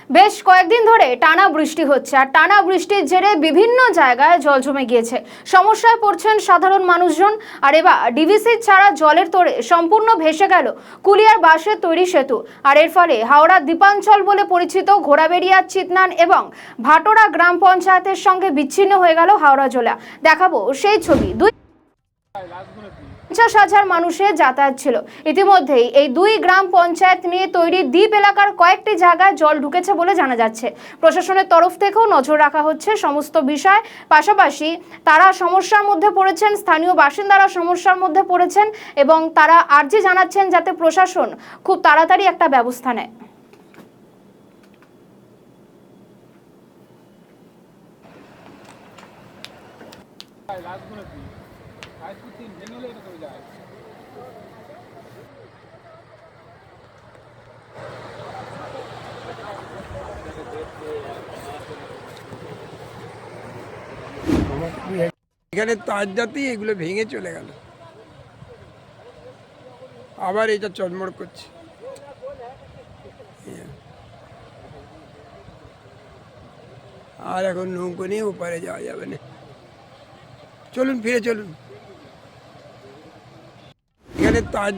বেশ কয়েকদিন ধরে টানা বৃষ্টি হচ্ছে আর টানা বৃষ্টির জেরে বিভিন্ন জায়গায় জল জমে গিয়েছে। সমস্যায় পড়ছেন সাধারণ মানুষজন। আর এবার ডিভিসি ছাড়া জলের তোড়ে সম্পূর্ণ ভেসে গেল কুলিয়ার বাঁশের তৈরি সেতু। আর এর ফলে হাওড়া দ্বীপাঞ্চল বলে পরিচিত ঘোড়াবেড়িয়া, চিতনান এবং ভাটোরা গ্রাম পঞ্চায়েতের সঙ্গে বিচ্ছিন্ন হয়ে গেল হাওড়া জেলা। দেখাবো সেই ছবি। 50,000 মানুষের যাতায়াত ছিল। ইতিমধ্যেই এই দুই গ্রাম পঞ্চায়েত নিয়ে তৈরি দ্বীপ এলাকার কয়েকটি জায়গায় জল ঢুকেছে বলে জানা যাচ্ছে। প্রশাসনের তরফ থেকেও নজর রাখা হচ্ছে সমস্ত বিষয়। পাশাপাশি তারা সমস্যার মধ্যে পড়েছেন, স্থানীয় বাসিন্দারা সমস্যার মধ্যে পড়েছেন এবং তারা আর্জি জানাচ্ছেন যাতে প্রশাসন খুব তাড়াতাড়ি একটা ব্যবস্থা নেয়। এখানে তার জাতি এগুলো ভেঙে চলে গেল, আবার এটা চড়মড় করছে। আর এখন নৌকো নিয়ে ওপারে যাওয়া যাবে না। চলুন, ফিরে চলুন। এখানে তার